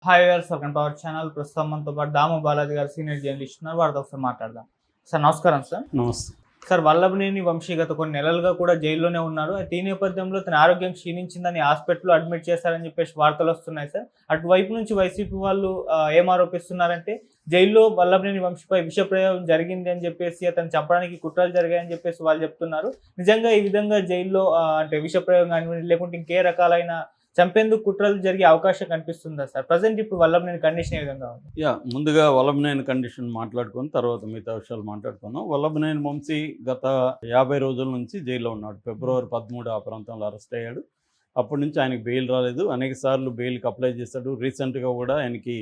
Hi viewers, welcome to our channel. ప్రస్తుతం మనతో పాటు దాము బాలాజీ గారు సీనియర్ జర్నలిస్ట్ ఉన్నారు. వారితో ఒకసారి మాట్లాడదాం. సార్ నమస్కారం సార్. నమస్తే. సార్, వల్లభనేని వంశీ గత కొన్ని నెలలుగా కూడా జైల్లోనే ఉన్నారు. అయితే ఈ నేపథ్యంలో తన ఆరోగ్యం క్షీణించిందని హాస్పిటల్లో అడ్మిట్ చేశారని చెప్పేసి వార్తలు వస్తున్నాయి సార్. అటువైపు నుంచి వైసీపీ వాళ్ళు ఏం ఆరోపిస్తున్నారంటే జైల్లో వల్లభనేని వంశీపై విషప్రయోగం జరిగింది అని చెప్పేసి, అతను చంపడానికి కుట్రలు జరిగాయని చెప్పేసి వాళ్ళు చెప్తున్నారు. నిజంగా ఈ విధంగా జైల్లో అంటే విషప్రయోగం కానీ లేకుంటే ఇంకే రకాలైన చంపేందుకు కుట్రలు జరిగే అవకాశం కనిపిస్తుందా సార్? ప్రజెంట్ ఇప్పుడు వల్లభనేని కండిషన్ ఏ విధంగా ఉంది? ముందుగా వల్లభనేని కండిషన్ మాట్లాడుకొని తర్వాత మిగతా విషయాలు మాట్లాడుకుందాం. వల్లభనేని వంశీ గత 50 రోజుల నుంచి జైల్లో ఉన్నాడు. ఫిబ్రవరి 13 ఆ ప్రాంతంలో అరెస్ట్ అయ్యాడు. అప్పటి నుంచి ఆయనకి బెయిల్ రాలేదు. అనేక సార్లు బెయిల్కి అప్లై చేశాడు. రీసెంట్గా కూడా ఆయనకి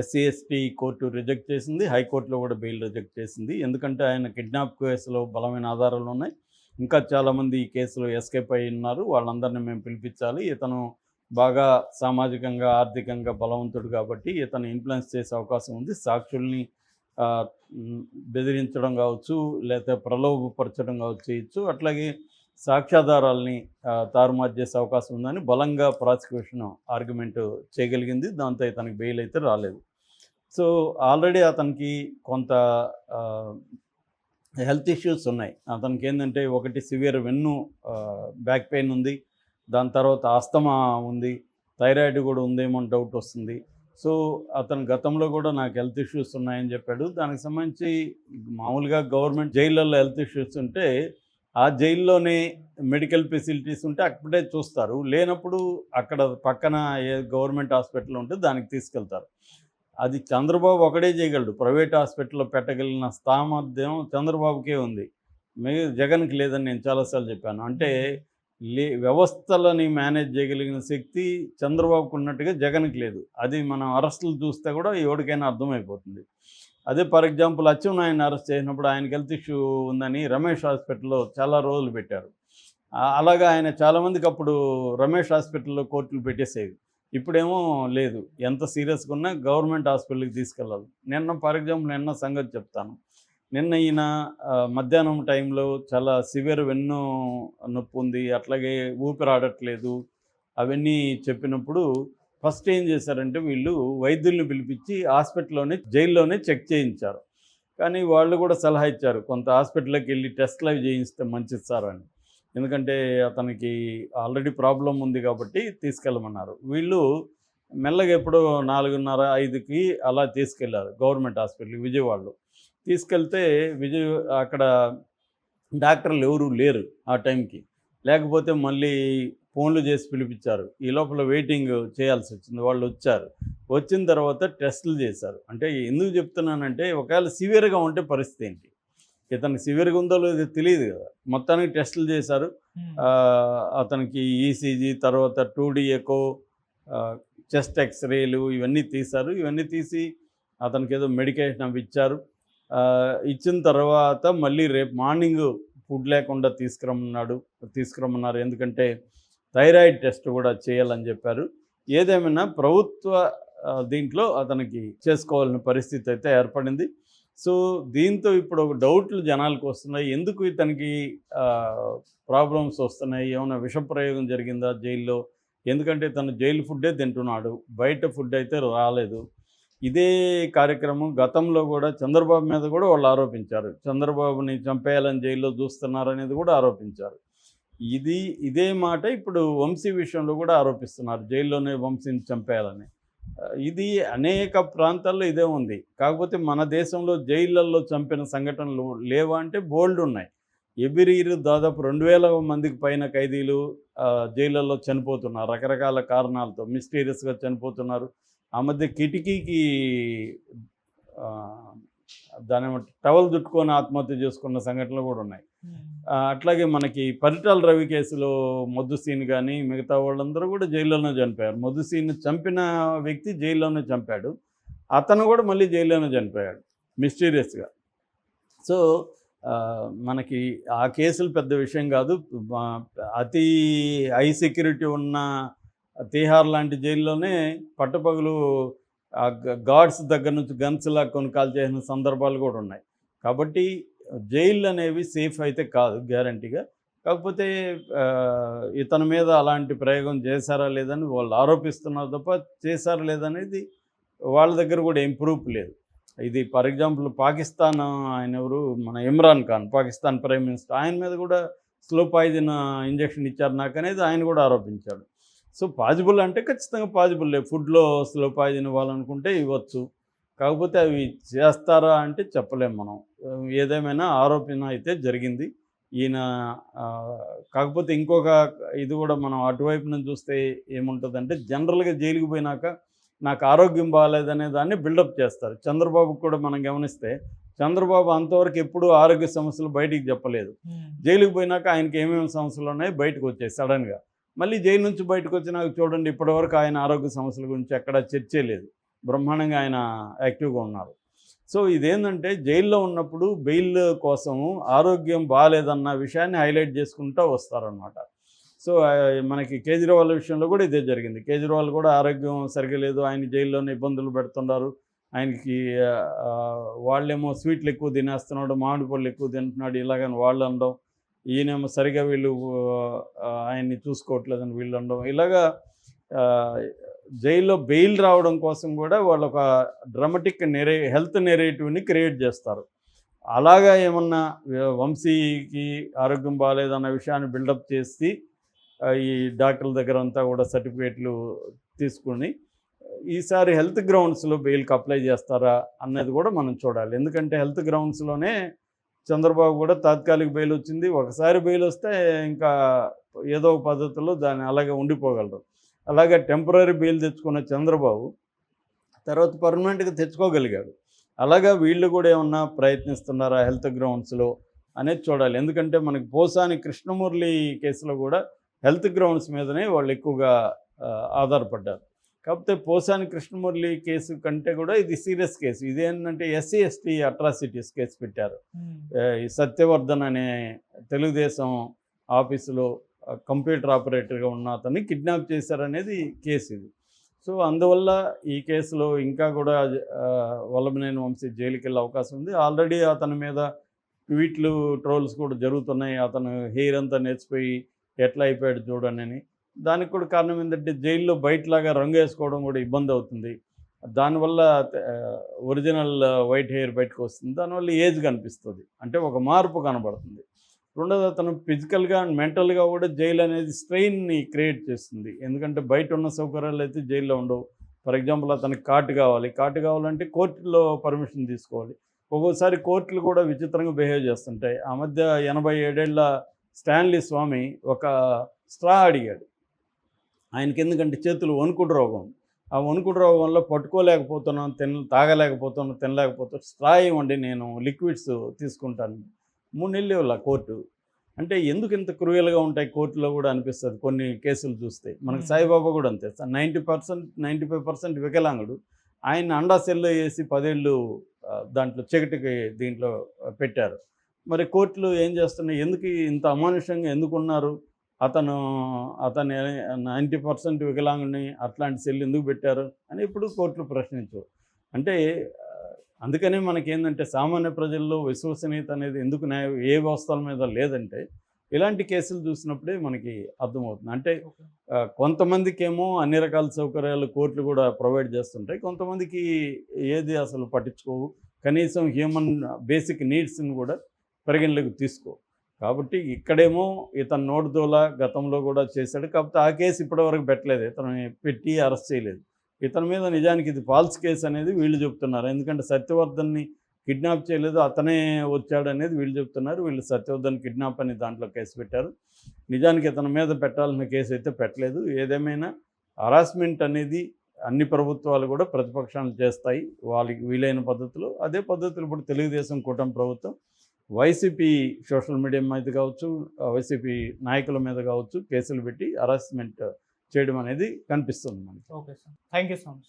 ఎస్సీ ఎస్టీ కోర్టు రిజెక్ట్ చేసింది. హైకోర్టులో కూడా బెయిల్ రిజెక్ట్ చేసింది. ఎందుకంటే ఆయన కిడ్నాప్ కేసులో బలమైన ఆధారాలు ఉన్నాయి. ఇంకా చాలామంది ఈ కేసులో ఎస్కేప్ అయి ఉన్నారు. వాళ్ళందరినీ మేము పిలిపించాలి. ఇతను బాగా సామాజికంగా ఆర్థికంగా బలవంతుడు కాబట్టి ఇతను ఇన్ఫ్లుయెన్స్ చేసే అవకాశం ఉంది. సాక్షుల్ని బెదిరించడం కావచ్చు, లేకపోతే ప్రలోభపరచడం కావచ్చు చేయొచ్చు. అట్లాగే సాక్ష్యాధారాలని తారుమారు చేసే అవకాశం ఉందని బలంగా ప్రాసిక్యూషన్ ఆర్గ్యుమెంట్ చేయగలిగింది. దాంతో ఇతనికి బెయిల్ అయితే రాలేదు. సో ఆల్రెడీ అతనికి కొంత హెల్త్ ఇష్యూస్ ఉన్నాయి. అతనికి ఏంటంటే ఒకటి సివియర్ బ్యాక్ పెయిన్ ఉంది. దాని తర్వాత ఆస్తమా ఉంది. థైరాయిడ్ కూడా ఉందేమో డౌట్ వస్తుంది. సో అతను గతంలో కూడా నాకు హెల్త్ ఇష్యూస్ ఉన్నాయని చెప్పాడు. దానికి సంబంధించి మామూలుగా గవర్నమెంట్ జైళ్ళల్లో హెల్త్ ఇష్యూస్ ఉంటే ఆ జైల్లోనే మెడికల్ ఫెసిలిటీస్ ఉంటే అక్కడే చూస్తారు. లేనప్పుడు అక్కడ పక్కన ఏ గవర్నమెంట్ హాస్పిటల్ ఉంటే దానికి తీసుకెళ్తారు. అది చంద్రబాబు ఒకడే చేయగలడు. ప్రైవేట్ హాస్పిటల్లో పెట్టగలిగిన సామర్థ్యం చంద్రబాబుకే ఉంది. జగన్కి లేదని నేను చాలాసార్లు చెప్పాను. అంటే వ్యవస్థలని మేనేజ్ చేయగలిగిన శక్తి చంద్రబాబుకు ఉన్నట్టుగా జగన్కి లేదు. అది మనం అరెస్టులు చూస్తే కూడా ఎవరికైనా అర్థమైపోతుంది. అదే ఫర్ ఎగ్జాంపుల్ అచ్చెన్నాయుడిని అరెస్ట్ చేసినప్పుడు ఆయనకి హెల్త్ ఇష్యూ ఉందని రమేష్ హాస్పిటల్లో చాలా రోజులు పెట్టారు. అలాగా ఆయన చాలామందికి అప్పుడు రమేష్ హాస్పిటల్లో కోర్టులు పెట్టేసేవి. ఇప్పుడేమో లేదు. ఎంత సీరియస్గా ఉన్నా గవర్నమెంట్ హాస్పిటల్కి తీసుకెళ్ళాలి. ఫర్ ఎగ్జాంపుల్ నిన్న సంగతి చెప్తాను. నిన్న ఈయన మధ్యాహ్నం టైంలో చాలా సివియర్ నొప్పి ఉంది, అట్లాగే ఊపిరాడట్లేదు అవన్నీ చెప్పినప్పుడు ఫస్ట్ ఏం చేశారంటే వీళ్ళు వైద్యుల్ని పిలిపించి జైల్లోనే చెక్ చేయించారు. కానీ వాళ్ళు కూడా సలహా ఇచ్చారు, కొంత హాస్పిటల్కి వెళ్ళి టెస్ట్లు అవి చేయిస్తే మంచిది సార్ అని. ఎందుకంటే అతనికి ఆల్రెడీ ప్రాబ్లం ఉంది కాబట్టి తీసుకెళ్ళమన్నారు. వీళ్ళు మెల్లగా ఎప్పుడో 4:30, 5కి అలా తీసుకెళ్లారు గవర్నమెంట్ హాస్పిటల్కి విజయవాడలో. తీసుకెళ్తే అక్కడ డాక్టర్లు ఎవరూ లేరు ఆ టైంకి. లేకపోతే మళ్ళీ ఫోన్లు చేసి పిలిపించారు. ఈ లోపల వెయిటింగ్ చేయాల్సి వచ్చింది. వాళ్ళు వచ్చారు. వచ్చిన తర్వాత టెస్టులు చేశారు. అంటే ఎందుకు చెప్తున్నానంటే ఒకవేళ సివియర్గా ఉంటే పరిస్థితి ఏంటి, ఇతనికి సివియర్గా ఉందో లేదో తెలియదు కదా. మొత్తానికి టెస్టులు చేశారు. అతనికి ఈసీజీ, తర్వాత 2D ఎకో, చెస్ట్ ఎక్స్రేలు ఇవన్నీ తీశారు. ఇవన్నీ తీసి అతనికి ఏదో మెడికేషన్ అవి ఇచ్చారు. ఇచ్చిన తర్వాత మళ్ళీ రేపు మార్నింగ్ ఫుడ్ లేకుండా తీసుకురమ్మన్నారు. ఎందుకంటే థైరాయిడ్ టెస్ట్ కూడా చేయాలని చెప్పారు. ఏదేమైనా ప్రభుత్వ దీంట్లో అతనికి చేసుకోవాలని పరిస్థితి అయితే ఏర్పడింది. సో దీంతో ఇప్పుడు ఒక డౌట్లు జనాలకు వస్తున్నాయి. ఎందుకు ఇతనికి ప్రాబ్లమ్స్ వస్తున్నాయి, ఏమైనా విషప్రయోగం జరిగిందా జైల్లో? ఎందుకంటే తను జైలు ఫుడ్డే తింటున్నాడు, బయట ఫుడ్ అయితే రాలేదు. ఇదే కార్యక్రమం గతంలో కూడా చంద్రబాబు మీద కూడా వాళ్ళు ఆరోపించారు. చంద్రబాబుని చంపేయాలని జైల్లో చూస్తున్నారు అనేది కూడా ఆరోపించారు. ఇదే మాట ఇప్పుడు వంశీ విషయంలో కూడా ఆరోపిస్తున్నారు, జైల్లోనే వంశీని చంపేయాలని. ఇది అనేక ప్రాంతాల్లో ఇదే ఉంది. కాకపోతే మన దేశంలో జైళ్ళల్లో చంపిన సంఘటనలు లేవా అంటే బోల్డ్ ఉన్నాయి. ఎవ్రీ ఇయర్ దాదాపు 2000 మందికి పైన ఖైదీలు జైళ్ళల్లో చనిపోతున్నారు. రకరకాల కారణాలతో మిస్టీరియస్గా చనిపోతున్నారు. ఆ మధ్య కిటికీకి దాని టవల్ చుట్టుకొని ఆత్మహత్య చేసుకున్న సంఘటనలు కూడా ఉన్నాయి. అట్లాగే మనకి పరిటాల రవి కేసులో మొద్దుసీన్ కానీ మిగతా వాళ్ళందరూ కూడా జైల్లోనే చనిపోయారు. మొద్దుసీన్ చంపిన వ్యక్తి జైల్లోనే చంపాడు. అతను కూడా మళ్ళీ జైల్లోనే చనిపోయాడు మిస్టీరియస్గా. సో మనకి ఆ కేసులు పెద్ద విషయం కాదు. అతి హై సెక్యూరిటీ ఉన్న తీహార్ లాంటి జైల్లోనే పట్టపగలు గార్డ్స్ దగ్గర నుంచి గన్స్లా కొన్ని కాల్ చేసిన సందర్భాలు కూడా ఉన్నాయి. కాబట్టి జైళ్ళు అనేవి సేఫ్ అయితే కాదు గ్యారంటీగా. కాకపోతే ఇతని మీద అలాంటి ప్రయోగం చేశారా లేదని వాళ్ళు ఆరోపిస్తున్నారు తప్ప చేశారా లేదనేది వాళ్ళ దగ్గర కూడా ఏం ప్రూఫ్ లేదు. ఇది ఫర్ ఎగ్జాంపుల్ పాకిస్తాన్ ఆయన ఎవరు మన ఇమ్రాన్ ఖాన్, పాకిస్తాన్ ప్రైమ్ మినిస్టర్, ఆయన మీద కూడా స్లో పాయిజన్ ఇంజెక్షన్ ఇచ్చారు నాకనేది ఆయన కూడా ఆరోపించాడు. సో పాజిబుల్ అంటే ఖచ్చితంగా పాజిబుల్ లేదు. ఫుడ్లో స్లో పాయిజన్ ఇవ్వాలనుకుంటే ఇవ్వచ్చు. కాకపోతే అవి చేస్తారా అంటే చెప్పలేం మనం. ఏదేమైనా ఆరోపణ అయితే జరిగింది. ఈయన కాకపోతే ఇంకొక ఇది కూడా మనం అటువైపు నుంచి చూస్తే ఏముంటుందంటే జనరల్గా జైలుకి పోయినాక నాకు ఆరోగ్యం బాగాలేదనే దాన్ని బిల్డప్ చేస్తారు. చంద్రబాబుకు కూడా మనం గమనిస్తే చంద్రబాబు అంతవరకు ఎప్పుడూ ఆరోగ్య సమస్యలు బయటికి చెప్పలేదు. జైలుకి పోయినాక ఆయనకి ఏమేమి సమస్యలు ఉన్నాయో బయటకు వచ్చాయి సడన్గా. మళ్ళీ జైలు నుంచి బయటకు వచ్చినాక చూడండి ఇప్పటివరకు ఆయన ఆరోగ్య సమస్యల గురించి ఎక్కడా చర్చే లేదు. బ్రహ్మాండంగా ఆయన యాక్టివ్గా ఉన్నారు. సో ఇదేంటంటే జైల్లో ఉన్నప్పుడు బెయిల్ కోసము ఆరోగ్యం బాగాలేదన్న విషయాన్ని హైలైట్ చేసుకుంటూ వస్తారనమాట. సో మనకి కేజ్రీవాల్ విషయంలో కూడా ఇదే జరిగింది. కేజ్రీవాల్ కూడా ఆరోగ్యం సరిగా లేదు, ఆయన జైల్లోనే ఇబ్బందులు పెడుతున్నారు, ఆయనకి వాళ్ళేమో స్వీట్లు ఎక్కువ తినేస్తున్నాడు, మామిడి పళ్ళు ఎక్కువ తింటున్నాడు ఇలాగని వాళ్ళు అనడం, ఈయనేమో సరిగా వీళ్ళు ఆయన్ని చూసుకోవట్లేదని వీళ్ళు అనడం, ఇలాగా జైల్లో బెయిల్ రావడం కోసం కూడా వాళ్ళు ఒక డ్రామాటిక్ హెల్త్ నెరేటివ్ని క్రియేట్ చేస్తారు. అలాగా ఏమన్నా వంశీకి ఆరోగ్యం బాగాలేదన్న విషయాన్ని బిల్డప్ చేసి ఈ డాక్టర్ల దగ్గర అంతా కూడా సర్టిఫికేట్లు తీసుకుని ఈసారి హెల్త్ గ్రౌండ్స్లో బెయిల్కి అప్లై చేస్తారా అన్నది కూడా మనం చూడాలి. ఎందుకంటే హెల్త్ గ్రౌండ్స్లోనే చంద్రబాబు కూడా తాత్కాలిక బెయిల్ వచ్చింది. ఒకసారి బెయిల్ వస్తే ఇంకా ఏదో ఒక పద్ధతిలో దాన్ని అలాగే ఉండిపోగలరు. అలాగే టెంపరీ బెయిల్ తెచ్చుకున్న చంద్రబాబు తర్వాత పర్మనెంట్గా తెచ్చుకోగలిగాడు. అలాగా వీళ్ళు కూడా ఏమన్నా ప్రయత్నిస్తున్నారా హెల్త్ గ్రౌండ్స్లో అనేది చూడాలి. ఎందుకంటే మనకి పోసాని కృష్ణమురళి కేసులో కూడా హెల్త్ గ్రౌండ్స్ మీదనే వాళ్ళు ఎక్కువగా ఆధారపడ్డారు. కాకపోతే పోసాని కృష్ణమురళి కేసు కంటే కూడా ఇది సీరియస్ కేసు. ఇదేంటంటే ఎస్సీ ఎస్టీ అట్రాసిటీస్ కేసు పెట్టారు. ఈ సత్యవర్ధన్ అనే తెలుగుదేశం ఆఫీసులో కంప్యూటర్ ఆపరేటర్గా ఉన్న అతన్ని కిడ్నాప్ చేశారనేది కేసు ఇది. సో అందువల్ల ఈ కేసులో ఇంకా కూడా వల్లభనేని వంశీ జైలుకి వెళ్ళే అవకాశం ఉంది. ఆల్రెడీ అతని మీద ట్వీట్లు ట్రోల్స్ కూడా జరుగుతున్నాయి. అతను హెయిర్ అంతా నేర్చిపోయి ఎట్లా అయిపోయాడు చూడనని. దానికి కూడా కారణం ఏంటంటే జైల్లో బయటలాగా రంగు వేసుకోవడం కూడా ఇబ్బంది అవుతుంది. దానివల్ల ఒరిజినల్ వైట్ హెయిర్ బయటకు వస్తుంది. దానివల్ల ఏజ్ కనిపిస్తుంది, అంటే ఒక మార్పు కనబడుతుంది. రెండోది అతను ఫిజికల్గా అండ్ మెంటల్గా కూడా జైలు అనేది స్ట్రెయిన్ని క్రియేట్ చేస్తుంది. ఎందుకంటే బయట ఉన్న సౌకర్యాలు అయితే జైల్లో ఉండవు. ఫర్ ఎగ్జాంపుల్ అతనికి కార్డు కావాలంటే కోర్టులో పర్మిషన్ తీసుకోవాలి. ఒక్కోసారి కోర్టులు కూడా విచిత్రంగా బిహేవ్ చేస్తుంటాయి. ఆ మధ్య 87 ఏళ్ల స్టాన్లీ స్వామి ఒక స్ట్రా అడిగాడు. ఆయనకి ఎందుకంటే చేతులు వణుకుడు రోగం, ఆ వణుకుడు రోగం వల్ల పట్టుకోలేకపోతున్నాను, తాగలేకపోతున్నాను, తినలేకపోతున్నాను, స్ట్రా ఇవ్వండి నేను లిక్విడ్స్ తీసుకుంటాను. 3 నెలలు ఇవ్వాల కోర్టు. అంటే ఎందుకు ఇంత క్రూయల్గా ఉంటాయి కోర్టులో కూడా అనిపిస్తుంది కొన్ని కేసులు చూస్తే. మనకు సాయిబాబా కూడా అంతే, 95% వికలాంగుడు. ఆయన అండా సెల్లో వేసి 10 ఏళ్ళు దాంట్లో చీకటికి దీంట్లో పెట్టారు. మరి కోర్టులు ఏం చేస్తున్నాయి, ఎందుకు ఇంత అమానుషంగా ఎందుకున్నారు, అతను 90% వికలాంగుని అట్లాంటి సెల్ ఎందుకు పెట్టారు అని ఇప్పుడు కోర్టులు ప్రశ్నించవు. అంటే అందుకనే మనకేందంటే సామాన్య ప్రజల్లో విశ్వసనీయత అనేది ఎందుకు ఏ వ్యవస్థల మీద లేదంటే ఇలాంటి కేసులు చూసినప్పుడే మనకి అర్థమవుతుంది. అంటే కొంతమందికేమో అన్ని రకాల సౌకర్యాలు కోర్టులు కూడా ప్రొవైడ్ చేస్తుంటాయి, కొంతమందికి ఏది అసలు పట్టించుకోవు, కనీసం హ్యూమన్ బేసిక్ నీడ్స్ని కూడా పరిగణలోకి తీసుకో. కాబట్టి ఇక్కడేమో ఇతను నోటుదోల గతంలో కూడా చేశాడు. కాకపోతే ఆ కేసు ఇప్పటివరకు పెట్టలేదు, ఇతను పెట్టి అరెస్ట్ చేయలేదు. ఇతని మీద నిజానికి ఇది ఫాల్స్ కేసు అనేది వీళ్ళు చెప్తున్నారు. ఎందుకంటే సత్యవర్ధన్ని కిడ్నాప్ చేయలేదు, అతనే వచ్చాడు అనేది వీళ్ళు చెప్తున్నారు. వీళ్ళు సత్యవర్ధన్ కిడ్నాప్ అని దాంట్లో కేసు పెట్టారు. నిజానికి ఇతని మీద పెట్టాల్సిన కేసు అయితే పెట్టలేదు. ఏదేమైనా హరాస్మెంట్ అనేది అన్ని ప్రభుత్వాలు కూడా ప్రతిపక్షాలు చేస్తాయి వాళ్ళకి వీలైన పద్ధతిలో. అదే పద్ధతులు ఇప్పుడు తెలుగుదేశం కూటమి ప్రభుత్వం వైసీపీ సోషల్ మీడియా మీద కావచ్చు, వైసీపీ నాయకుల మీద కావచ్చు కేసులు పెట్టి హరాస్మెంట్ చేయడం అనేది కనిపిస్తుంది మనకి. Okay sir, thank you so much.